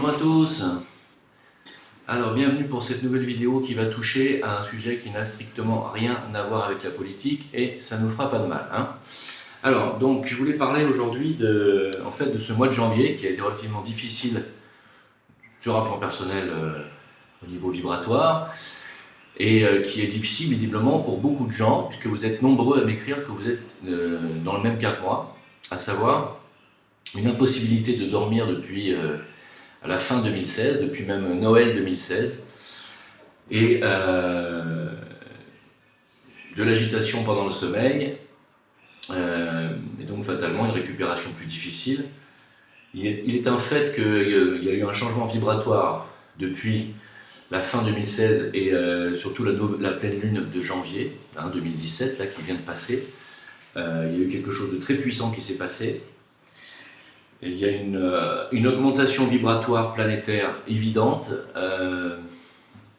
Bonjour à tous. Alors bienvenue pour cette nouvelle vidéo qui va toucher à un sujet qui n'a strictement rien à voir avec la politique et ça ne nous fera pas de mal, hein. Alors donc je voulais parler aujourd'hui de ce mois de janvier qui a été relativement difficile sur un plan personnel au niveau vibratoire et qui est difficile visiblement pour beaucoup de gens puisque vous êtes nombreux à m'écrire que vous êtes dans le même cas que moi, à savoir une impossibilité de dormir depuis à la fin 2016, depuis même Noël 2016, et de l'agitation pendant le sommeil, et donc fatalement une récupération plus difficile. Il est un fait qu'il y a eu un changement vibratoire depuis la fin 2016 et surtout la pleine lune de janvier 2017 là, qui vient de passer. Il y a eu quelque chose de très puissant qui s'est passé. Et il y a une augmentation vibratoire planétaire évidente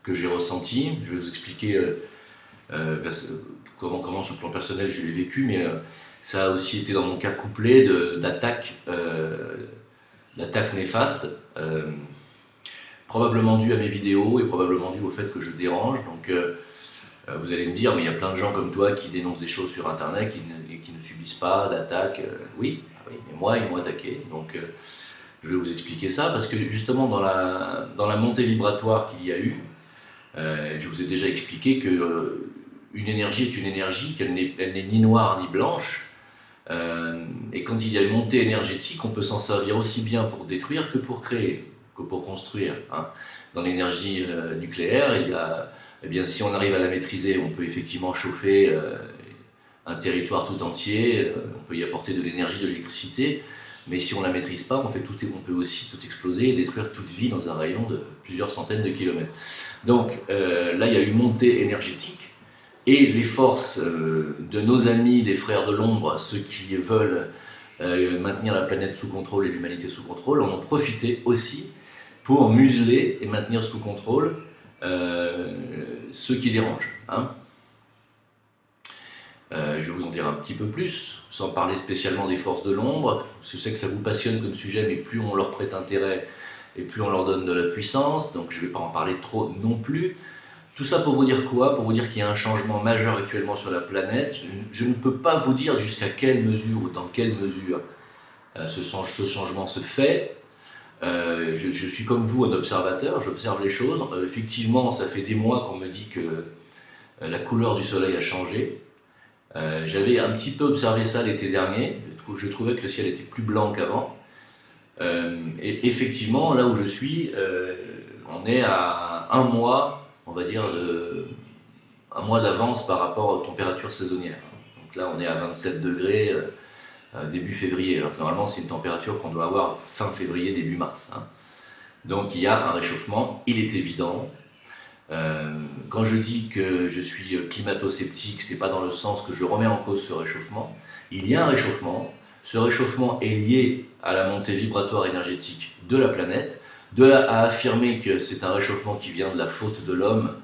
que j'ai ressentie. Je vais vous expliquer comment sur le plan personnel je l'ai vécu, mais ça a aussi été dans mon cas couplé d'attaques néfastes, probablement dues à mes vidéos et probablement dues au fait que je dérange. Donc vous allez me dire, mais il y a plein de gens comme toi qui dénoncent des choses sur internet et qui ne subissent pas d'attaques. Oui, mais moi ils m'ont attaqué, donc je vais vous expliquer ça, parce que justement dans la montée vibratoire qu'il y a eu, je vous ai déjà expliqué que une énergie est une énergie, qu'elle n'est ni noire ni blanche, et quand il y a une montée énergétique, on peut s'en servir aussi bien pour détruire que pour créer, que pour construire, hein. Dans l'énergie nucléaire, eh bien, si on arrive à la maîtriser, on peut effectivement chauffer un territoire tout entier, on peut y apporter de l'énergie, de l'électricité, mais si on ne la maîtrise pas, on peut aussi tout exploser et détruire toute vie dans un rayon de plusieurs centaines de kilomètres. Donc là, il y a une montée énergétique, et les forces de nos amis, des frères de l'ombre, ceux qui veulent maintenir la planète sous contrôle et l'humanité sous contrôle, en ont profité aussi pour museler et maintenir sous contrôle ceux qui dérangent, hein. Je vais vous en dire un petit peu plus, sans parler spécialement des forces de l'ombre. Je sais que ça vous passionne comme sujet, mais plus on leur prête intérêt et plus on leur donne de la puissance, donc je ne vais pas en parler trop non plus. Tout ça pour vous dire quoi? Pour vous dire qu'il y a un changement majeur actuellement sur la planète. Je ne peux pas vous dire jusqu'à quelle mesure ou dans quelle mesure ce changement se fait. Je suis comme vous un observateur, j'observe les choses. Effectivement, ça fait des mois qu'on me dit que la couleur du soleil a changé. J'avais un petit peu observé ça l'été dernier, je trouvais que le ciel était plus blanc qu'avant. Et effectivement, là où je suis, on est à un mois, on va dire, un mois d'avance par rapport aux températures saisonnières. Donc là, on est à 27 degrés début février, alors que normalement, c'est une température qu'on doit avoir fin février, début mars, hein. Donc il y a un réchauffement, il est évident. Quand je dis que je suis climato-sceptique, c'est pas dans le sens que je remets en cause ce réchauffement. Il y a un réchauffement. Ce réchauffement est lié à la montée vibratoire énergétique de la planète. De là à affirmer que c'est un réchauffement qui vient de la faute de l'homme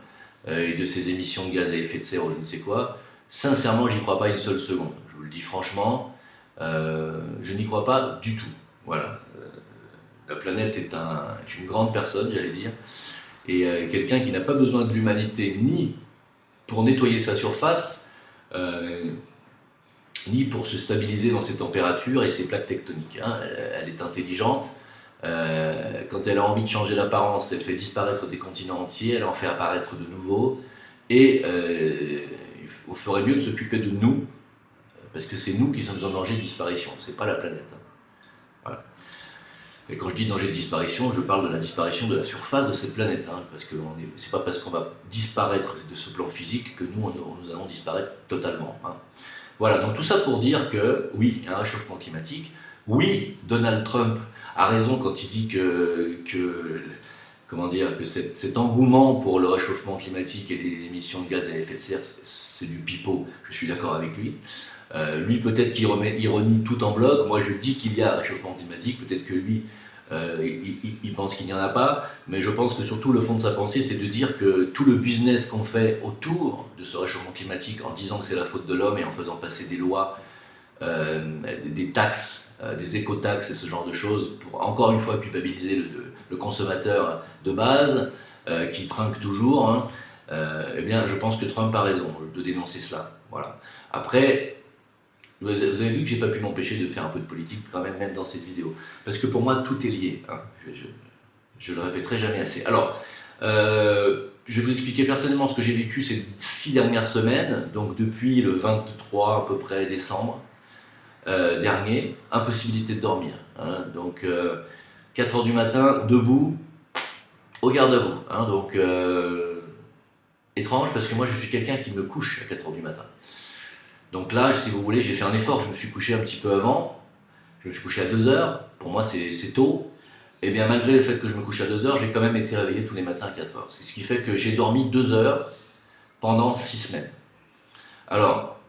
et de ses émissions de gaz à effet de serre ou je ne sais quoi, sincèrement, j'y crois pas une seule seconde. Je vous le dis franchement, je n'y crois pas du tout. Voilà. La planète est une grande personne, j'allais dire. Et quelqu'un qui n'a pas besoin de l'humanité ni pour nettoyer sa surface, ni pour se stabiliser dans ses températures et ses plaques tectoniques, hein. Elle est intelligente, quand elle a envie de changer d'apparence, elle fait disparaître des continents entiers, elle en fait apparaître de nouveaux, et il ferait mieux de s'occuper de nous, parce que c'est nous qui sommes en danger de disparition, c'est pas la planète, hein. Voilà. Et quand je dis danger de disparition, je parle de la disparition de la surface de cette planète, hein, parce que c'est pas parce qu'on va disparaître de ce plan physique que nous allons disparaître totalement, hein. Voilà, donc tout ça pour dire que oui, il y a un réchauffement climatique. Oui, Donald Trump a raison quand il dit que cet engouement pour le réchauffement climatique et les émissions de gaz à effet de serre, c'est du pipeau. Je suis d'accord avec lui. Lui, peut-être qu'il renie tout en bloc. Moi, je dis qu'il y a un réchauffement climatique. Peut-être que lui, il pense qu'il n'y en a pas. Mais je pense que surtout, le fond de sa pensée, c'est de dire que tout le business qu'on fait autour de ce réchauffement climatique, en disant que c'est la faute de l'homme et en faisant passer des lois des taxes, des écotaxes et ce genre de choses pour encore une fois culpabiliser le consommateur de base qui trinque toujours, hein, eh bien je pense que Trump a raison de dénoncer cela. Voilà. Après, vous avez vu que j'ai pas pu m'empêcher de faire un peu de politique quand même, même dans cette vidéo. Parce que pour moi, tout est lié. Hein. Je le répéterai jamais assez. Alors, je vais vous expliquer personnellement ce que j'ai vécu ces 6 dernières semaines, donc depuis le 23 à peu près décembre dernier, impossibilité de dormir. Hein. Donc, 4 heures du matin, debout, au garde à vous. Hein. Donc, étrange parce que moi je suis quelqu'un qui me couche à 4 heures du matin. Donc là, si vous voulez, j'ai fait un effort, je me suis couché un petit peu avant, je me suis couché à 2 heures, pour moi c'est tôt, et bien malgré le fait que je me couche à 2 heures, j'ai quand même été réveillé tous les matins à 4 heures. Ce qui fait que j'ai dormi 2 heures pendant 6 semaines. Alors,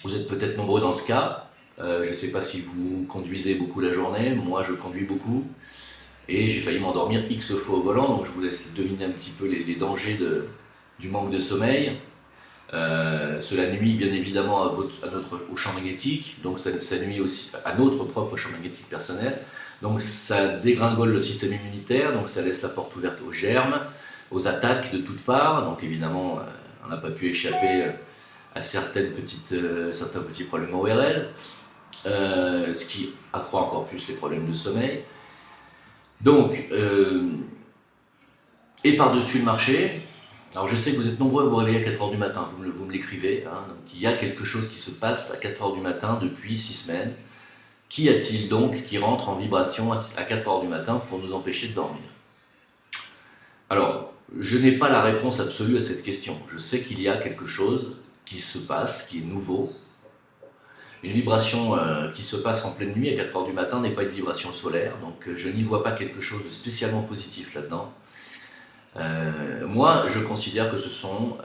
vous êtes peut-être nombreux dans ce cas, je ne sais pas si vous conduisez beaucoup la journée, moi je conduis beaucoup, et j'ai failli m'endormir X fois au volant, donc je vous laisse deviner un petit peu les dangers du manque de sommeil. Cela nuit bien évidemment au champ magnétique, donc ça nuit aussi à notre propre champ magnétique personnel. Donc ça dégringole le système immunitaire, donc ça laisse la porte ouverte aux germes, aux attaques de toutes parts. Donc évidemment, on n'a pas pu échapper à certains petits problèmes ORL, ce qui accroît encore plus les problèmes de sommeil. Donc, et par-dessus le marché, alors je sais que vous êtes nombreux à vous réveiller à 4 heures du matin, vous me l'écrivez, hein, donc il y a quelque chose qui se passe à 4 heures du matin depuis 6 semaines. Qu'y a-t-il donc qui rentre en vibration à 4 heures du matin pour nous empêcher de dormir? Alors, je n'ai pas la réponse absolue à cette question. Je sais qu'il y a quelque chose qui se passe, qui est nouveau. Une vibration qui se passe en pleine nuit à 4 heures du matin n'est pas une vibration solaire, donc je n'y vois pas quelque chose de spécialement positif là-dedans. Moi, je considère que ce sont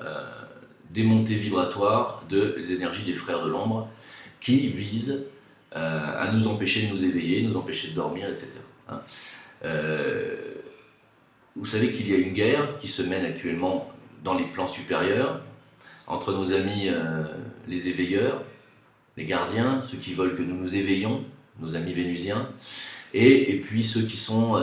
des montées vibratoires de l'énergie des frères de l'ombre qui visent à nous empêcher de nous éveiller, nous empêcher de dormir, etc. Hein. Vous savez qu'il y a une guerre qui se mène actuellement dans les plans supérieurs entre nos amis les éveilleurs, les gardiens, ceux qui veulent que nous nous éveillons, nos amis vénusiens, et puis ceux qui sont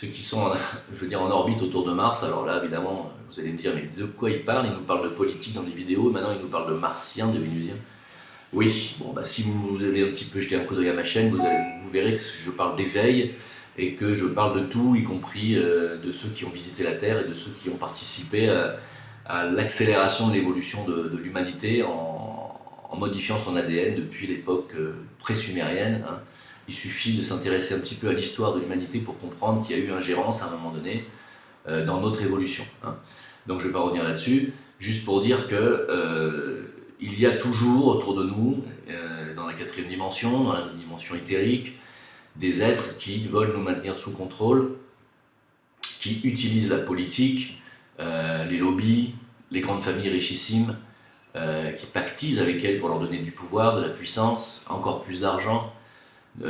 je veux dire, en orbite autour de Mars. Alors là, évidemment, vous allez me dire, mais de quoi il parle? Il nous parle de politique dans les vidéos, maintenant il nous parle de martiens, de vénusiens. Oui, bon, bah, si vous avez un petit peu jeté un coup d'œil à ma chaîne, vous verrez que je parle d'éveil et que je parle de tout, y compris de ceux qui ont visité la Terre et de ceux qui ont participé à l'accélération de l'évolution de l'humanité en modifiant son ADN depuis l'époque pré-sumérienne. Hein. Il suffit de s'intéresser un petit peu à l'histoire de l'humanité pour comprendre qu'il y a eu ingérence à un moment donné dans notre évolution. Hein. Donc je ne vais pas revenir là-dessus, juste pour dire que il y a toujours autour de nous, dans la 4e dimension, dans la dimension éthérique, des êtres qui veulent nous maintenir sous contrôle, qui utilisent la politique, les lobbies, les grandes familles richissimes, qui pactisent avec elles pour leur donner du pouvoir, de la puissance, encore plus d'argent.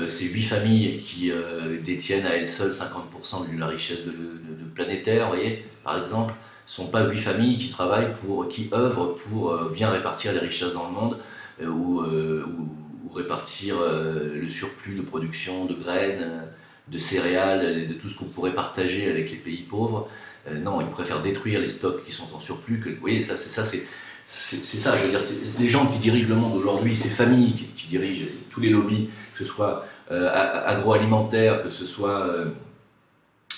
Ces 8 familles qui détiennent à elles seules 50% de la richesse de planétaire, vous voyez, par exemple, ne sont pas 8 familles qui travaillent qui œuvrent pour bien répartir les richesses dans le monde ou répartir le surplus de production de graines, de céréales, de tout ce qu'on pourrait partager avec les pays pauvres. Non, ils préfèrent détruire les stocks qui sont en surplus. Vous voyez, c'est ça, je veux dire, c'est les gens qui dirigent le monde aujourd'hui, ces familles qui dirigent tous les lobbies, que ce soit agroalimentaire, que ce soit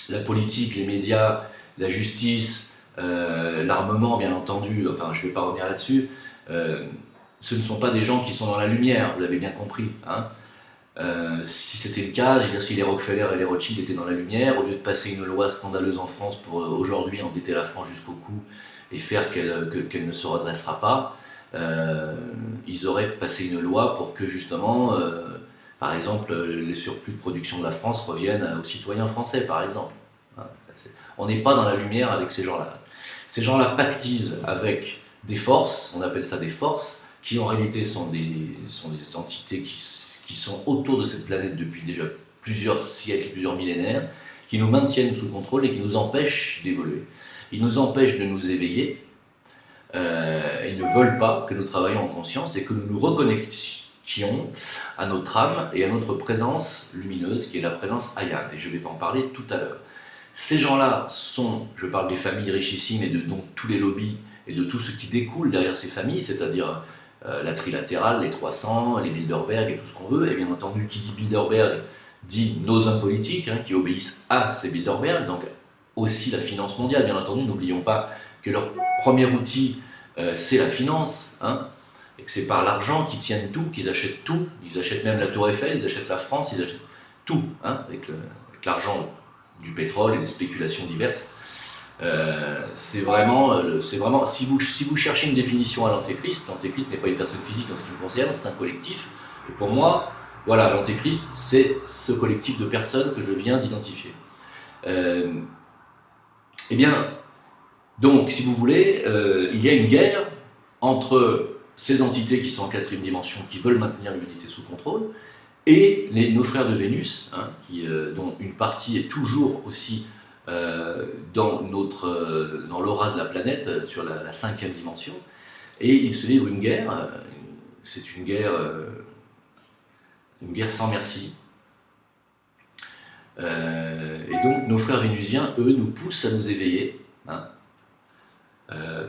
la politique, les médias, la justice, l'armement bien entendu, enfin je ne vais pas revenir là-dessus, ce ne sont pas des gens qui sont dans la lumière, vous l'avez bien compris. Hein. Si c'était le cas, je veux dire, si les Rockefeller et les Rothschild étaient dans la lumière, au lieu de passer une loi scandaleuse en France pour aujourd'hui endetter la France jusqu'au cou et faire qu'elle ne se redressera pas, ils auraient passé une loi pour que justement, par exemple, les surplus de production de la France reviennent aux citoyens français, par exemple. Hein. On n'est pas dans la lumière avec ces gens-là. Ces gens-là pactisent avec des forces, on appelle ça des forces, qui en réalité sont des entités qui sont autour de cette planète depuis déjà plusieurs siècles, plusieurs millénaires, qui nous maintiennent sous contrôle et qui nous empêchent d'évoluer. Ils nous empêchent de nous éveiller, Ils ne veulent pas que nous travaillions en conscience et que nous nous reconnections à notre âme et à notre présence lumineuse, qui est la présence Ayam. Et je vais en parler tout à l'heure. Ces gens-là sont, je parle des familles richissimes et de donc tous les lobbies et de tout ce qui découle derrière ces familles, c'est-à-dire la trilatérale, les 300, les Bilderberg et tout ce qu'on veut. Et bien entendu, qui dit Bilderberg dit nos hommes politiques, qui obéissent à ces Bilderberg, donc aussi la finance mondiale, bien entendu. N'oublions pas que leur premier outil, c'est la finance, et que c'est par l'argent qu'ils tiennent tout, qu'ils achètent tout. Ils achètent même la Tour Eiffel, ils achètent la France, ils achètent tout, avec l'argent du pétrole et des spéculations diverses. C'est vraiment, si vous cherchez une définition à l'antéchrist, l'antéchrist n'est pas une personne physique en ce qui me concerne, c'est un collectif. Et pour moi, voilà, l'antéchrist, c'est ce collectif de personnes que je viens d'identifier. Eh bien, donc, si vous voulez, il y a une guerre entre ces entités qui sont en quatrième dimension, qui veulent maintenir l'humanité sous contrôle, et nos frères de Vénus, dont une partie est toujours aussi dans l'aura de la planète, sur la cinquième dimension, et ils se livrent une guerre. C'est une guerre sans merci. Et donc nos frères vénusiens, eux, nous poussent à nous éveiller,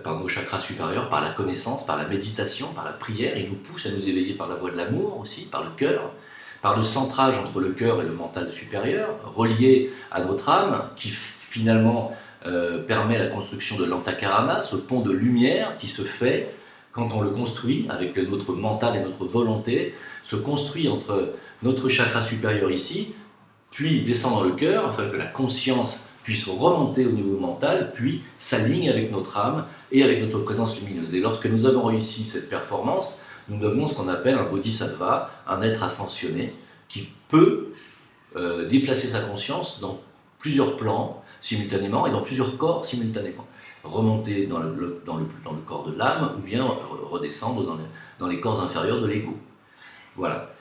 par nos chakras supérieurs, par la connaissance, par la méditation, par la prière. Ils nous poussent à nous éveiller par la voie de l'amour aussi, par le cœur, par le centrage entre le cœur et le mental supérieur, relié à notre âme, qui finalement permet la construction de l'antakarana, ce pont de lumière qui se fait quand on le construit avec notre mental et notre volonté, se construit entre notre chakra supérieur ici, puis descend dans le cœur, afin que la conscience puisse remonter au niveau mental, puis s'aligne avec notre âme et avec notre présence lumineuse. Et lorsque nous avons réussi cette performance, nous devenons ce qu'on appelle un bodhisattva, un être ascensionné, qui peut déplacer sa conscience dans plusieurs plans simultanément et dans plusieurs corps simultanément. Remonter dans le corps de l'âme ou bien redescendre dans les corps inférieurs de l'ego. Voilà.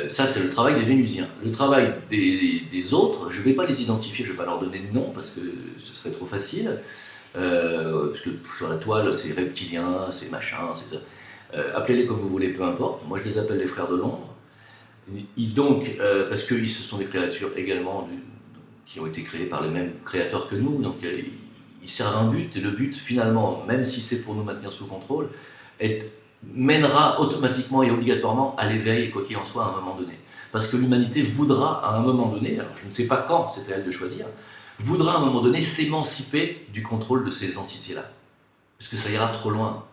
Ça, c'est le travail des Vénusiens. Le travail des autres, je ne vais pas les identifier, je ne vais pas leur donner de nom parce que ce serait trop facile. Parce que sur la toile, c'est reptilien, c'est machin, c'est ça. Appelez-les comme vous voulez, peu importe. Moi, je les appelle les frères de l'ombre. Parce que ce sont des créatures également qui ont été créées par les mêmes créateurs que nous. Donc, ils servent un but. Et le but, finalement, même si c'est pour nous maintenir sous contrôle, mènera automatiquement et obligatoirement à l'éveil, quoi qu'il en soit, à un moment donné. Parce que l'humanité voudra, à un moment donné, alors je ne sais pas quand, c'est à elle de choisir, voudra à un moment donné s'émanciper du contrôle de ces entités-là. Parce que ça ira trop loin.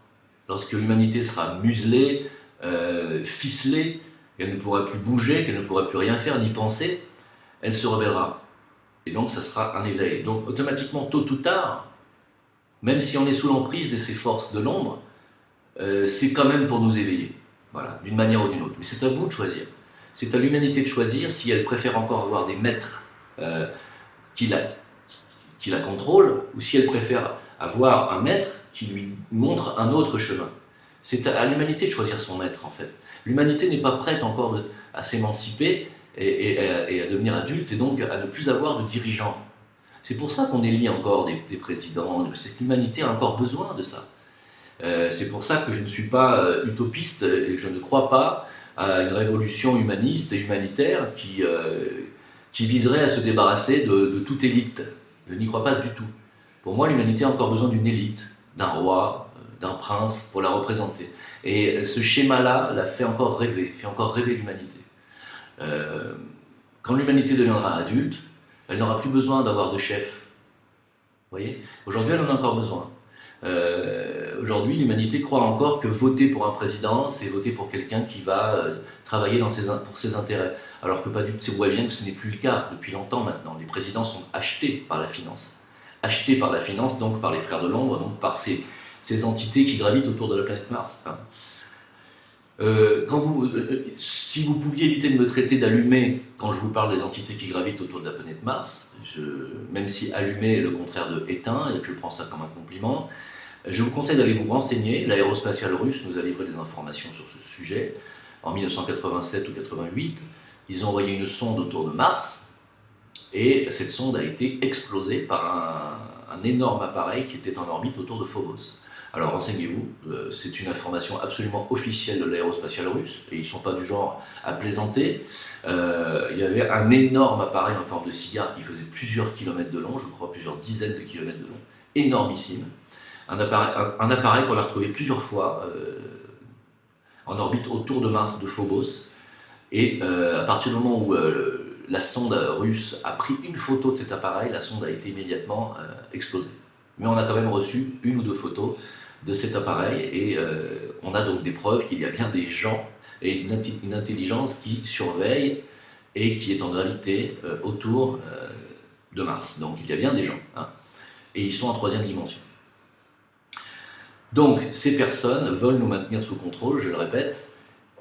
Lorsque l'humanité sera muselée, ficelée, qu'elle ne pourra plus bouger, qu'elle ne pourra plus rien faire ni penser, elle se rebellera. Et donc ça sera un éveil. Donc automatiquement, tôt ou tard, même si on est sous l'emprise de ces forces de l'ombre, c'est quand même pour nous éveiller, voilà, d'une manière ou d'une autre. Mais c'est à vous de choisir. C'est à l'humanité de choisir si elle préfère encore avoir des maîtres qui la contrôlent, ou si elle préfère avoir un maître qui lui montre un autre chemin. C'est à l'humanité de choisir son maître, en fait. L'humanité n'est pas prête encore à s'émanciper et à devenir adulte, et donc à ne plus avoir de dirigeants. C'est pour ça qu'on élit encore des présidents, c'est que l'humanité a encore besoin de ça. C'est pour ça que je ne suis pas utopiste et que je ne crois pas à une révolution humaniste et humanitaire qui viserait à se débarrasser de toute élite. Je n'y crois pas du tout. Pour moi, l'humanité a encore besoin d'une élite, d'un roi, d'un prince pour la représenter. Et ce schéma-là la fait encore rêver l'humanité. Quand l'humanité deviendra adulte, elle n'aura plus besoin d'avoir de chef. Vous voyez ? Aujourd'hui, elle en a encore besoin. Aujourd'hui, l'humanité croit encore que voter pour un président, c'est voter pour quelqu'un qui va travailler pour ses intérêts. Alors que pas du tout, on voit bien que ce n'est plus le cas depuis longtemps maintenant. Les présidents sont achetés par la finance. Achetés par la finance, donc par les frères de l'ombre, donc par ces entités qui gravitent autour de la planète Mars. Si vous pouviez éviter de me traiter d'allumé quand je vous parle des entités qui gravitent autour de la planète Mars, même si allumé est le contraire de éteint, et que je prends ça comme un compliment, je vous conseille d'aller vous renseigner. L'aérospatiale russe nous a livré des informations sur ce sujet. En 1987 ou 88, ils ont envoyé une sonde autour de Mars, et cette sonde a été explosée par un énorme appareil qui était en orbite autour de Phobos. Alors renseignez-vous, c'est une information absolument officielle de l'aérospatiale russe, et ils ne sont pas du genre à plaisanter. Il y avait un énorme appareil en forme de cigare qui faisait plusieurs kilomètres de long, je crois plusieurs dizaines de kilomètres de long, énormissime. Un appareil qu'on a retrouvé plusieurs fois en orbite autour de Mars, de Phobos, et à partir du moment où la sonde russe a pris une photo de cet appareil, la sonde a été immédiatement explosée. Mais on a quand même reçu une ou deux photos de cet appareil et on a donc des preuves qu'il y a bien des gens et une intelligence qui surveille et qui est en gravité autour de Mars. Donc il y a bien des gens, hein, et ils sont en troisième dimension. Donc ces personnes veulent nous maintenir sous contrôle, je le répète,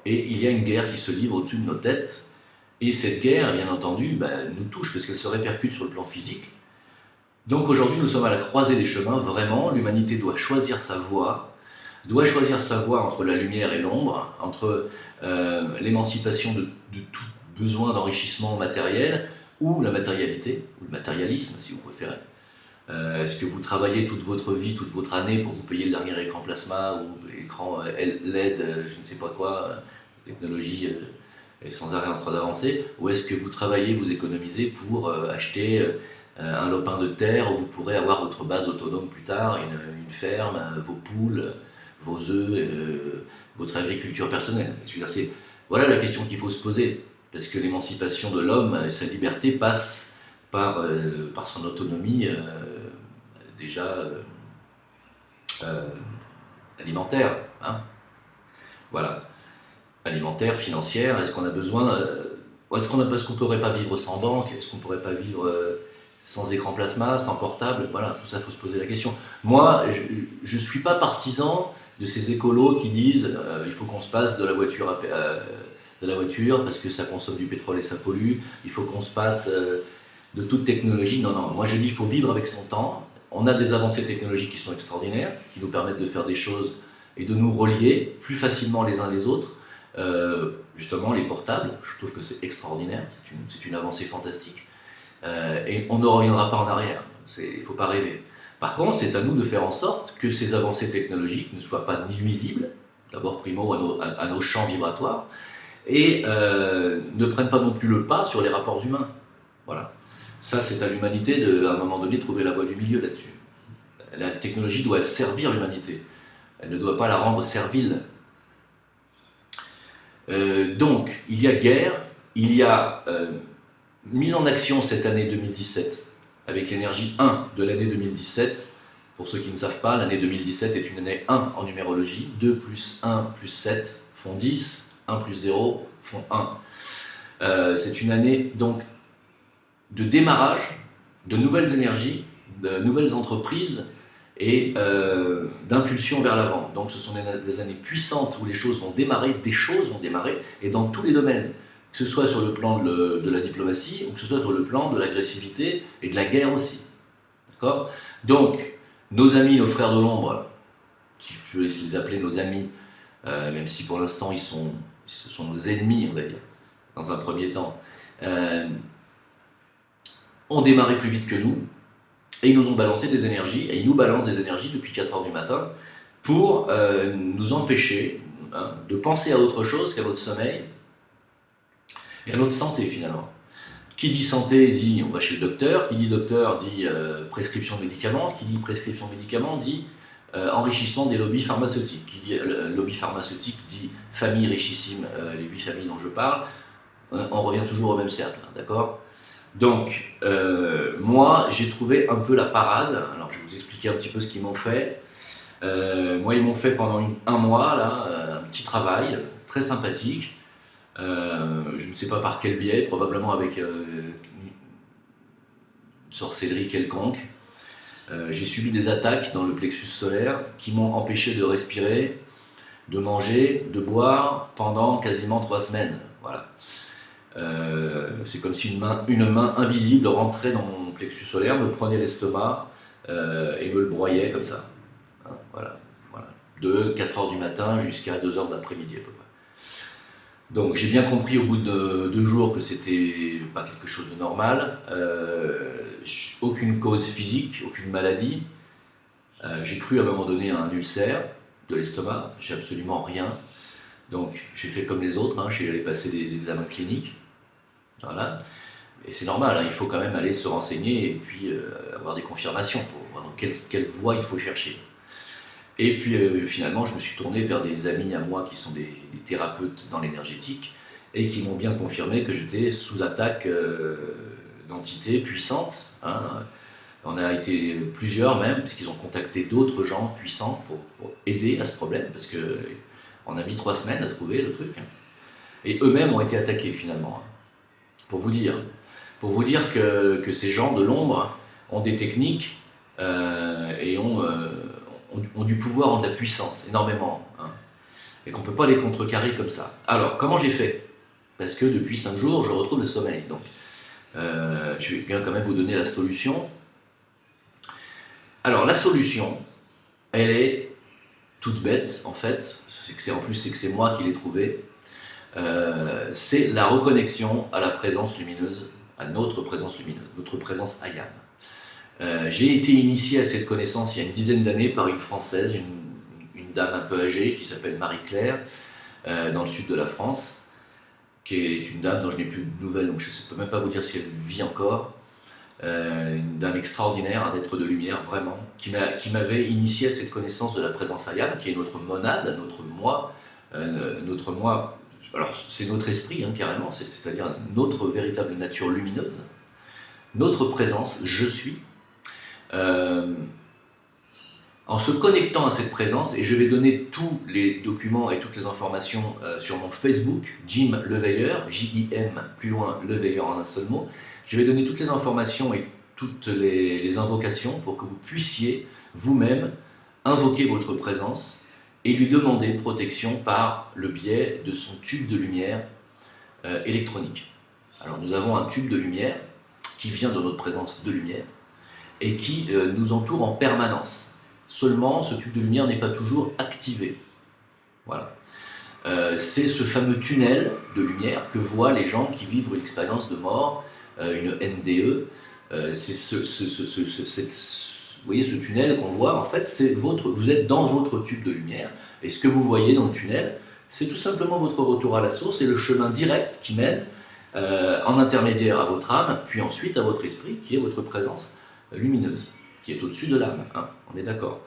et il y a une guerre qui se livre au-dessus de nos têtes. Et cette guerre, bien entendu, nous touche parce qu'elle se répercute sur le plan physique. Donc aujourd'hui, nous sommes à la croisée des chemins, vraiment. L'humanité doit choisir sa voie entre la lumière et l'ombre, entre l'émancipation de tout besoin d'enrichissement matériel, ou la matérialité, ou le matérialisme, si vous préférez. Est-ce que vous travaillez toute votre vie, toute votre année pour vous payer le dernier écran plasma ou écran LED, je ne sais pas quoi, technologie est sans arrêt en train d'avancer, ou est-ce que vous travaillez, vous économisez pour acheter un lopin de terre où vous pourrez avoir votre base autonome plus tard, une ferme, vos poules, vos œufs, votre agriculture personnelle. Voilà la question qu'il faut se poser, parce que l'émancipation de l'homme et sa liberté passe par son autonomie déjà alimentaire. Hein, voilà. Alimentaire, financière, est-ce qu'on a besoin, est-ce qu'on ne pourrait pas vivre sans banque, est-ce qu'on ne pourrait pas vivre sans écran plasma, sans portable, voilà, tout ça, il faut se poser la question. Moi, je ne suis pas partisan de ces écolos qui disent il faut qu'on se passe de la voiture parce que ça consomme du pétrole et ça pollue, il faut qu'on se passe de toute technologie. Non, non, moi je dis qu'il faut vivre avec son temps. On a des avancées technologiques qui sont extraordinaires, qui nous permettent de faire des choses et de nous relier plus facilement les uns les autres. Justement, les portables, je trouve que c'est extraordinaire, c'est une avancée fantastique. Et on ne reviendra pas en arrière, il ne faut pas rêver. Par contre, c'est à nous de faire en sorte que ces avancées technologiques ne soient pas nuisibles, d'abord primo à nos champs vibratoires, et ne prennent pas non plus le pas sur les rapports humains. Voilà. Ça, c'est à l'humanité, à un moment donné, de trouver la voie du milieu là-dessus. La technologie doit servir l'humanité. Elle ne doit pas la rendre servile. Donc, il y a guerre, il y a mise en action cette année 2017, avec l'énergie 1 de l'année 2017. Pour ceux qui ne savent pas, l'année 2017 est une année 1 en numérologie. 2 plus 1 plus 7 font 10, 1 plus 0 font 1. C'est une année donc de démarrage, de nouvelles énergies, de nouvelles entreprises et d'impulsion vers l'avant. Donc ce sont des années puissantes où les choses vont démarrer, et dans tous les domaines, que ce soit sur le plan de la diplomatie ou que ce soit sur le plan de l'agressivité et de la guerre aussi. D'accord ? Donc, nos amis, nos frères de l'ombre, si je peux les appeler nos amis, même si pour l'instant ce sont nos ennemis, on va dire, dans un premier temps, ont démarré plus vite que nous, et ils nous ont balancé des énergies, et ils nous balancent des énergies depuis 4h du matin, pour nous empêcher de penser à autre chose qu'à notre sommeil, et à notre santé finalement. Qui dit santé dit on va chez le docteur, qui dit docteur dit prescription de médicaments, qui dit prescription de médicaments dit enrichissement des lobbies pharmaceutiques, qui dit lobby pharmaceutique dit famille richissime, les 8 familles dont je parle, on revient toujours au même cercle, d'accord ? Donc, moi, j'ai trouvé un peu la parade. Alors, je vais vous expliquer un petit peu ce qu'ils m'ont fait. Moi, ils m'ont fait pendant un mois, là, un petit travail très sympathique. Je ne sais pas par quel biais, probablement avec une sorcellerie quelconque. J'ai subi des attaques dans le plexus solaire qui m'ont empêché de respirer, de manger, de boire pendant quasiment 3 semaines. Voilà. C'est comme si une main invisible rentrait dans mon plexus solaire, me prenait l'estomac et me le broyait comme ça. Hein, voilà. De 4h du matin jusqu'à 2h de l'après-midi à peu près. Donc j'ai bien compris au bout de 2 jours que c'était pas quelque chose de normal, aucune cause physique, aucune maladie, J'ai cru à un moment donné à un ulcère de l'estomac, j'ai absolument rien. Donc j'ai fait comme les autres, je suis allé passer des examens cliniques. Voilà. Et c'est normal, il faut quand même aller se renseigner et puis avoir des confirmations pour voir dans quelle voie il faut chercher. Et puis finalement, je me suis tourné vers des amis à moi qui sont des thérapeutes dans l'énergétique et qui m'ont bien confirmé que j'étais sous attaque d'entités puissantes. On a été plusieurs même, parce qu'ils ont contacté d'autres gens puissants pour aider à ce problème, parce qu'on a mis 3 semaines à trouver le truc. Et eux-mêmes ont été attaqués finalement, pour vous dire. Pour vous dire que ces gens de l'ombre ont des techniques et ont du pouvoir, ont de la puissance, énormément. Et qu'on ne peut pas les contrecarrer comme ça. Alors, comment j'ai fait? Parce que depuis 5 jours, je retrouve le sommeil. Donc, je vais bien quand même vous donner la solution. Alors, la solution, elle est toute bête, en fait. En plus, c'est que c'est moi qui l'ai trouvée. C'est la reconnexion à la présence lumineuse, à notre présence lumineuse, notre présence Ayam. J'ai été initié à cette connaissance il y a une dizaine d'années par une Française, une dame un peu âgée qui s'appelle Marie-Claire, dans le sud de la France, qui est une dame dont je n'ai plus de nouvelles, donc je ne peux même pas vous dire si elle vit encore. Une dame extraordinaire, un être de lumière vraiment, qui m'avait initié à cette connaissance de la présence Ayam, qui est notre monade, notre moi, alors c'est notre esprit carrément, c'est-à-dire notre véritable nature lumineuse, notre présence, je suis. En se connectant à cette présence, et je vais donner tous les documents et toutes les informations sur mon Facebook, Jim Leveilleur, J-I-M, plus loin, Leveilleur en un seul mot. Je vais donner toutes les informations et toutes les invocations pour que vous puissiez vous-même invoquer votre présence et lui demander protection par le biais de son tube de lumière électronique. Alors nous avons un tube de lumière qui vient de notre présence de lumière et qui nous entoure en permanence. Seulement, ce tube de lumière n'est pas toujours activé. Voilà. C'est ce fameux tunnel de lumière que voient les gens qui vivent une expérience de mort, une NDE. Vous voyez ce tunnel qu'on voit, en fait, vous êtes dans votre tube de lumière, et ce que vous voyez dans le tunnel, c'est tout simplement votre retour à la source, c'est le chemin direct qui mène en intermédiaire à votre âme, puis ensuite à votre esprit, qui est votre présence lumineuse, qui est au-dessus de l'âme, on est d'accord.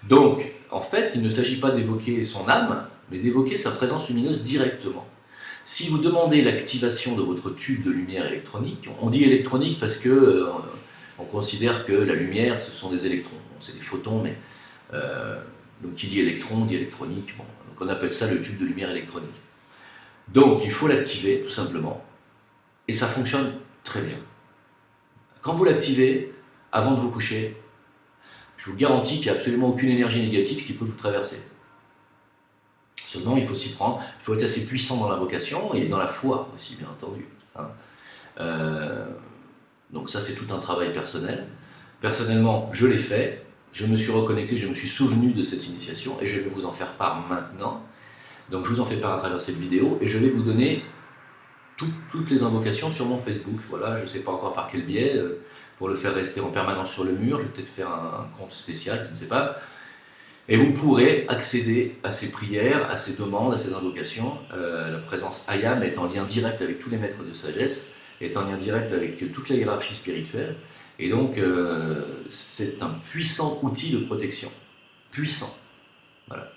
Donc, en fait, il ne s'agit pas d'évoquer son âme, mais d'évoquer sa présence lumineuse directement. Si vous demandez l'activation de votre tube de lumière électronique, on dit électronique parce que on considère que la lumière, ce sont des électrons. Bon, c'est des photons, mais donc qui dit électron, dit électronique. Bon, donc on appelle ça le tube de lumière électronique. Donc, il faut l'activer, tout simplement, et ça fonctionne très bien. Quand vous l'activez, avant de vous coucher, je vous garantis qu'il n'y a absolument aucune énergie négative qui peut vous traverser. Seulement, il faut s'y prendre, il faut être assez puissant dans l'invocation et dans la foi aussi, bien entendu. Donc ça, c'est tout un travail personnel. Personnellement, je l'ai fait, je me suis reconnecté, je me suis souvenu de cette initiation et je vais vous en faire part maintenant. Donc je vous en fais part à travers cette vidéo et je vais vous donner toutes les invocations sur mon Facebook. Voilà, je ne sais pas encore par quel biais, pour le faire rester en permanence sur le mur, je vais peut-être faire un compte spécial, je ne sais pas. Et vous pourrez accéder à ces prières, à ces demandes, à ces invocations. La présence Ayam est en lien direct avec tous les maîtres de sagesse, est en lien direct avec toute la hiérarchie spirituelle. Et donc, c'est un puissant outil de protection. Puissant. Voilà.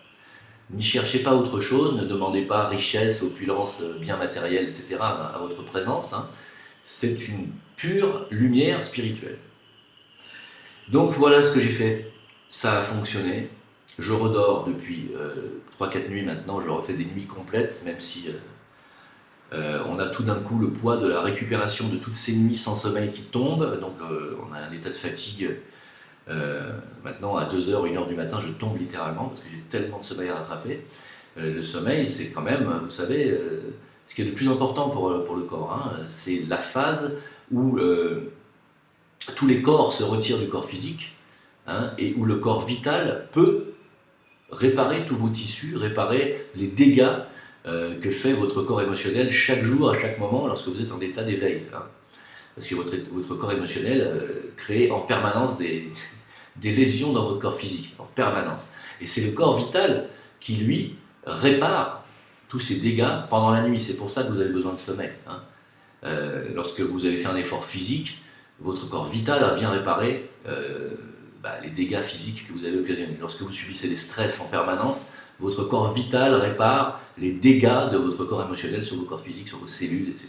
N'y cherchez pas autre chose, ne demandez pas richesse, opulence, bien matériel, etc. à votre présence. C'est une pure lumière spirituelle. Donc voilà ce que j'ai fait. Ça a fonctionné. Je redors depuis 3-4 nuits maintenant, je refais des nuits complètes, même si on a tout d'un coup le poids de la récupération de toutes ces nuits sans sommeil qui tombent, donc on a un état de fatigue. Maintenant à 2h, 1h du matin, je tombe littéralement parce que j'ai tellement de sommeil à rattraper. Le sommeil, c'est quand même, vous savez, ce qui est le plus important pour le corps, c'est la phase où tous les corps se retirent du corps physique et où le corps vital peut réparer tous vos tissus, réparer les dégâts que fait votre corps émotionnel chaque jour, à chaque moment, lorsque vous êtes en état d'éveil. Parce que votre corps émotionnel crée en permanence des lésions dans votre corps physique, en permanence. Et c'est le corps vital qui, lui, répare tous ces dégâts pendant la nuit. C'est pour ça que vous avez besoin de sommeil. Hein. Lorsque vous avez fait un effort physique, votre corps vital vient réparer les dégâts physiques que vous avez occasionnés. Lorsque vous subissez des stress en permanence, votre corps vital répare les dégâts de votre corps émotionnel sur vos corps physiques, sur vos cellules, etc.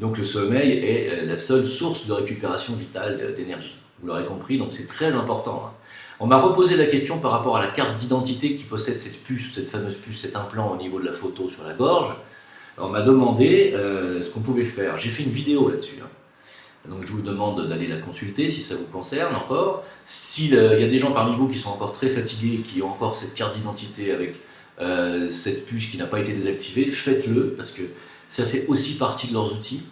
Donc le sommeil est la seule source de récupération vitale d'énergie. Vous l'aurez compris, donc c'est très important. Hein. On m'a reposé la question par rapport à la carte d'identité qui possède cette puce, cette fameuse puce, cet implant au niveau de la photo sur la gorge. On m'a demandé ce qu'on pouvait faire. J'ai fait une vidéo là-dessus. Hein. Donc je vous demande d'aller la consulter si ça vous concerne encore. S'il y a des gens parmi vous qui sont encore très fatigués, qui ont encore cette carte d'identité avec cette puce qui n'a pas été désactivée, faites-le parce que ça fait aussi partie de leurs outils.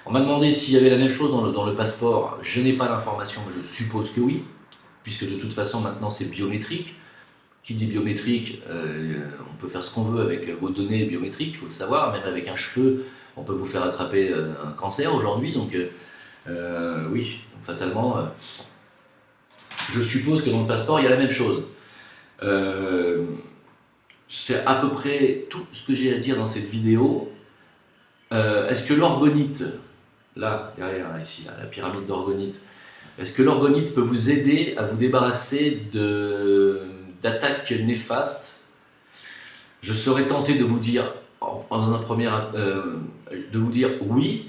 On m'a demandé s'il y avait la même chose dans le passeport. Je n'ai pas l'information, mais je suppose que oui, puisque de toute façon maintenant c'est biométrique. Qui dit biométrique, on peut faire ce qu'on veut avec vos données biométriques, il faut le savoir. Même avec un cheveu, on peut vous faire attraper un cancer aujourd'hui. Donc oui, donc fatalement, je suppose que dans le passeport, il y a la même chose. C'est à peu près tout ce que j'ai à dire dans cette vidéo. Est-ce que l'orgonite, là, derrière, ici, là, la pyramide d'orgonite, est-ce que l'orgonite peut vous aider à vous débarrasser d'attaques néfastes? Je serais tenté de vous dire, de vous dire oui,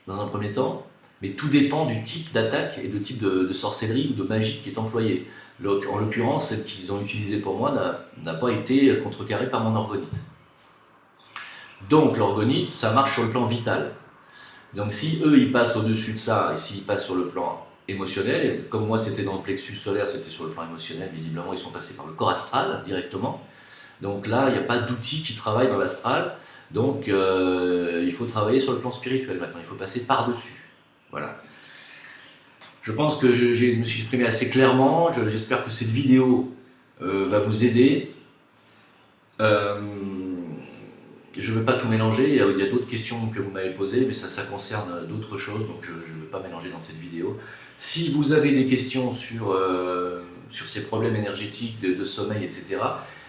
dans un premier temps, mais tout dépend du type d'attaque et du type de sorcellerie ou de magie qui est employée. En l'occurrence, celle qu'ils ont utilisée pour moi n'a pas été contrecarrée par mon orgonite. Donc l'orgonite, ça marche sur le plan vital. Donc si eux, ils passent au-dessus de ça, et s'ils passent sur le plan émotionnel, et comme moi c'était dans le plexus solaire, c'était sur le plan émotionnel, visiblement ils sont passés par le corps astral directement. Donc là, il n'y a pas d'outils qui travaillent dans l'astral, donc il faut travailler sur le plan spirituel maintenant, il faut passer par-dessus. Voilà. Je pense que je me suis exprimé assez clairement, j'espère que cette vidéo va vous aider. Je ne veux pas tout mélanger, il y a d'autres questions que vous m'avez posées, mais ça concerne d'autres choses, donc je ne veux pas mélanger dans cette vidéo. Si vous avez des questions sur ces problèmes énergétiques, de sommeil, etc.,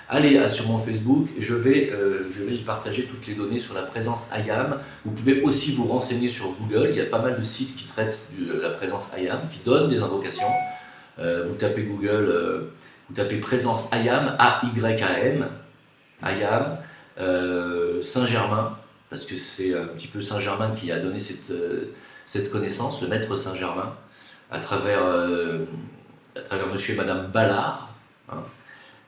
allez sur mon Facebook, je vais y partager toutes les données sur la présence IAM. Vous pouvez aussi vous renseigner sur Google, il y a pas mal de sites qui traitent de la présence IAM, qui donnent des invocations. Vous tapez Google, vous tapez présence IAM, A-Y-A-M, IAM, Saint-Germain, parce que c'est un petit peu Saint-Germain qui a donné cette connaissance, le maître Saint-Germain, à travers monsieur et madame Ballard, hein,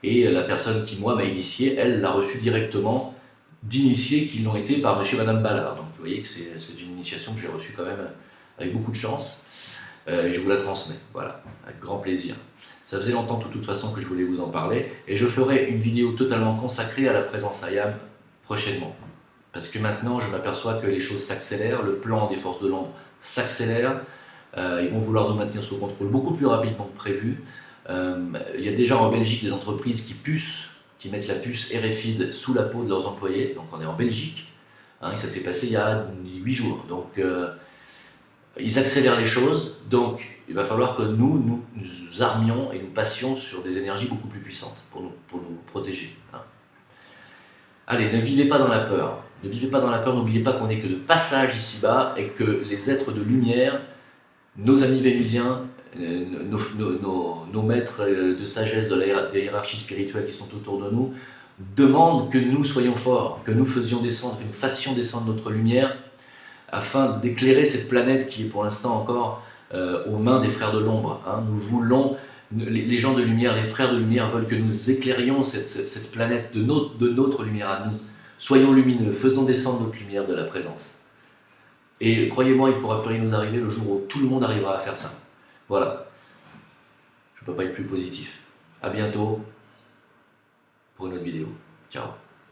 et la personne qui, moi, m'a initié, elle l'a reçu directement d'initiés qui l'ont été par monsieur et madame Ballard. Donc vous voyez que c'est une initiation que j'ai reçue quand même avec beaucoup de chance, et je vous la transmets, voilà, avec grand plaisir. Ça faisait longtemps de toute façon que je voulais vous en parler, et je ferai une vidéo totalement consacrée à la présence IAM prochainement. Parce que maintenant, je m'aperçois que les choses s'accélèrent, le plan des forces de l'ombre s'accélère, ils vont vouloir nous maintenir sous contrôle beaucoup plus rapidement que prévu. Il y a déjà en Belgique des entreprises qui mettent la puce RFID sous la peau de leurs employés, donc on est en Belgique, hein, et ça s'est passé il y a 8 jours. Donc ils accélèrent les choses, donc il va falloir que nous armions et nous passions sur des énergies beaucoup plus puissantes pour nous protéger. Hein. Allez, ne vivez pas dans la peur. Ne vivez pas dans la peur, n'oubliez pas qu'on n'est que de passage ici-bas et que les êtres de lumière, nos amis vénusiens, nos maîtres de sagesse des hiérarchies spirituelles qui sont autour de nous, demandent que nous soyons forts, que nous fassions descendre notre lumière afin d'éclairer cette planète qui est pour l'instant encore aux mains des frères de l'ombre. Hein. Nous voulons, les gens de lumière, les frères de lumière veulent que nous éclairions cette planète de notre lumière à nous. Soyons lumineux, faisons descendre notre lumière de la présence. Et croyez-moi, il ne pourra plus rien nous arriver le jour où tout le monde arrivera à faire ça. Voilà. Je ne peux pas être plus positif. À bientôt pour une autre vidéo. Ciao.